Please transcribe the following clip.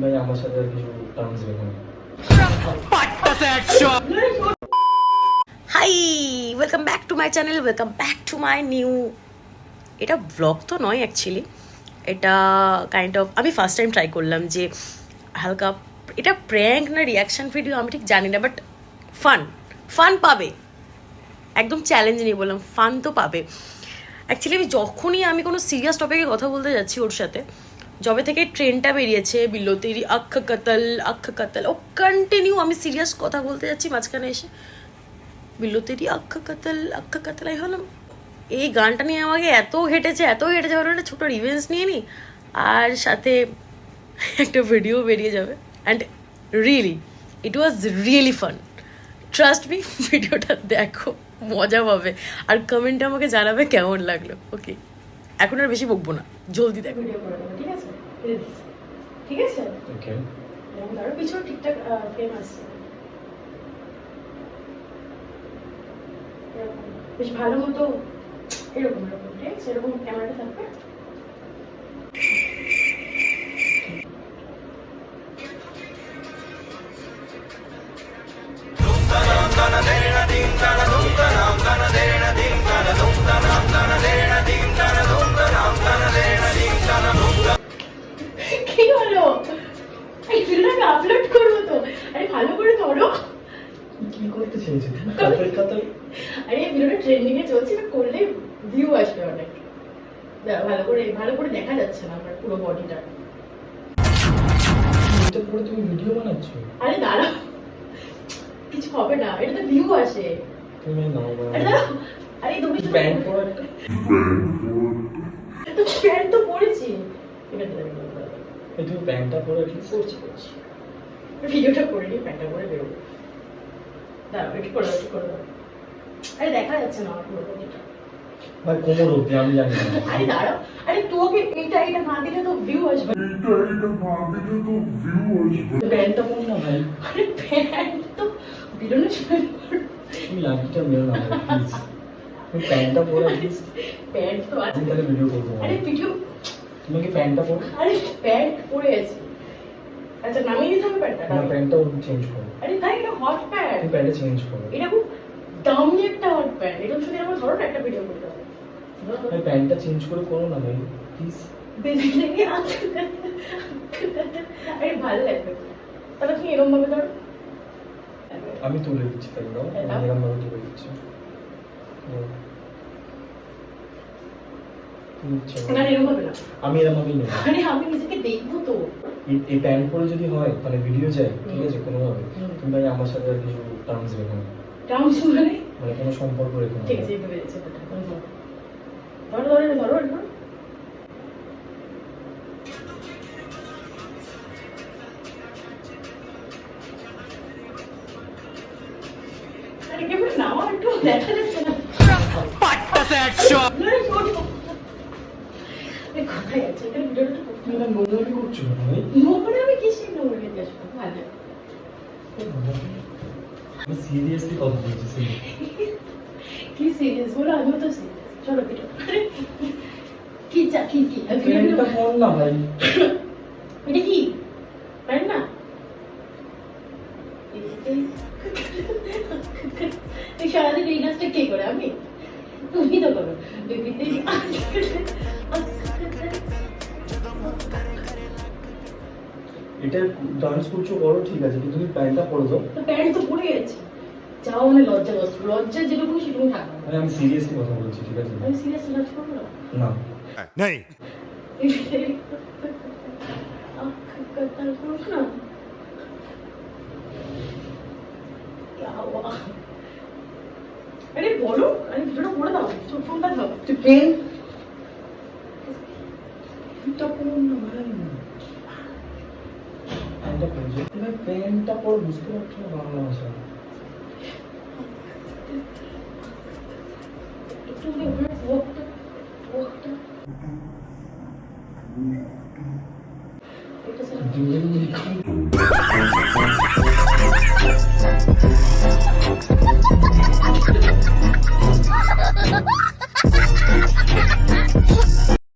ভাই আমার সাথে আর কিছু টার্মস রেখো। Hi, welcome back to my channel, welcome back to my new, এটা ব্লগ তো নয় অ্যাকচুয়ালি, এটা কাইন্ড অফ আমি ফার্স্ট টাইম ট্রাই করলাম যে হালকা, এটা প্র্যাঙ্ক না রিয়াকশান ভিডিও আমি ঠিক জানি না, বাট ফান পাবে, একদম চ্যালেঞ্জ নিয়ে বললাম, ফান তো পাবে। অ্যাকচুয়ালি যখনই আমি কোনো সিরিয়াস টপিকে কথা বলতে যাচ্ছি ওর সাথে, যবে থেকে ট্রেনটা বেরিয়েছে বিল্লো তেরি আখ কাতাল, ও কন্টিনিউ আমি সিরিয়াস কথা বলতে যাচ্ছি, মাঝখানে এসে বিল্লো তেরি আখ কাতাল, আমি হলাম এই গানটা নিয়ে আমাকে এত ঘেটেছে ওর একটা ছোটো রিভেন্স নিয়ে নিই, আর সাথে একটা ভিডিও বেরিয়ে যাবে। And really it was really fun, trust me, ভিডিওটা দেখো, মজা পাবে, আর কমেন্টে আমাকে জানাবে কেমন লাগলো। ওকে, এখন আর বেশি বকবো না, জলদি দেখো ভিডিও করে দেবো, ঠিক আছে? ঠিক আছে, ওকে। ধরো পিছনে ঠিকঠাক ফ্রেম আসছে, বেশ ভালো মতো এরকম ঠিক আছে, এরকম ক্যামেরাটা থাকবে। কি হলো? এই ভিডিওটা আপলোড করবো তো, আরে ভালো করে ধরো। কি করতে চাইছিস? কাতাল। আরে এই ভিডিওটা ট্রেন্ডিং এ চলছে, না করলে ভিউ আসবে অনেক। ভালো করে দেখা যাচ্ছে না আমার পুরো বডিটা। এটা পুরো তুমি ভিডিও বানাচ্ছো? আরে দাঁড়াও, কিছু হবে না, এটা তো ভিউ আসে। তুমি নাও না। আরে তুমি প্যান্ট পরে তো প্যান্ট তো পরেছি, এটা এই তুমি প্যান্টটা পরে কি করছি ভিডিওটা করে নিই, প্যান্টটা পরে বেরোবো। দাঁড়াও, একটু করে দাও। আরে দেখা যাচ্ছে না আমার পুরো বডিটা। ভাই কোমর অবধি, আমি জানি না। আরে দাঁড়াও, আরে তোকে এটা না দিলে তো ভিউ আসবে। প্যান্টটা পর না ভাই। আরে প্যান্ট তো বেরোনোর সময় তুমি লাঠিটা মেরো না ভাই, প্লিজ। তুমি প্যান্টটা পরে প্লিজ। প্যান্ট তো আছে, তাহলে ভিডিও করবো। আরে ভিডিও, তুমি কি প্যান্টটা পরো? আরে প্যান্ট পরে আছি। আচ্ছা, নামিয়ে দিতে হবে প্যান্টটা? না, প্যান্টটা চেঞ্জ করো। আরে ভাই, এটা হট প্যান্ট, তুমি প্যান্টটা চেঞ্জ করো। এটা খুব দামি একটা হট প্যান্ট, এটা শুধু আমার ধরো না একটা ভিডিও করতে হবে। ভাই প্যান্টটা চেঞ্জ করে করো না ভাই, প্লিজ। আরে ভালো লাগবে, তাহলে তুমি এরকম ভাবে ধরো। আমি তুলে দিচ্ছি, তাই দাও, আমি এরকম ভাবে তুলে দিচ্ছি। না, এরকম ভাবে না, আমি এরকম ভাবেই নেব। আরে আমি নিজেকে দেখবো তো। এই প্যান্ট পরে যদি হয় তাহলে ভিডিও যায়, ঠিক আছে, কোনোভাবে তুমি ভাই আমার সাথে আর কিছু টার্মস রেখো না। টার্মস মানে কোনো সম্পর্ক রেখো না। ঠিক আছে, এইভাবে দিচ্ছে, ধরো। আরে কেমন নাও, একটু দেখা যাচ্ছে না। কোথায় আছে এটা? ভিডিওটা তুমি না নোংরামি করছো না ভাই? নোংরা আমি কিসের নোংরা খেতে আসবো? ভালো, আমি সিরিয়াসলি কথা বলছি। কি সিরিয়াস বলো? আমিও তো সিরিয়াস। চলো ভিডিও কি প্যান্টটা পর না ভাই। এটা কি প্যান্ট না? এই সারাদিন এই নাচটা কে করে? আমি? তুমি তো করো। এটা ডান্স করছো করো, ঠিক আছে, কিন্তু তুমি প্যান্টটা পরে দাও। তো প্যান্ট তো পরে গেছে, যাও, মানে লজ্জা যেটুকু সেটুকু থাকবে। আমি সিরিয়াসলি কথা বলছি, ঠিক আছে? আমি সিরিয়াস নাচ করবো না। না नहीं अरे बोलो, अरे ভিডিওটা করে দাও, ফোনটা দাও। তুই প্যান্টটা পর না ভাই। প্যান্টটা পরে যাও। তুমি প্যান্টটা পরে বুঝতে পারছো না বাংলা ভাষা? একটু ওয়াকটা এটা স্যার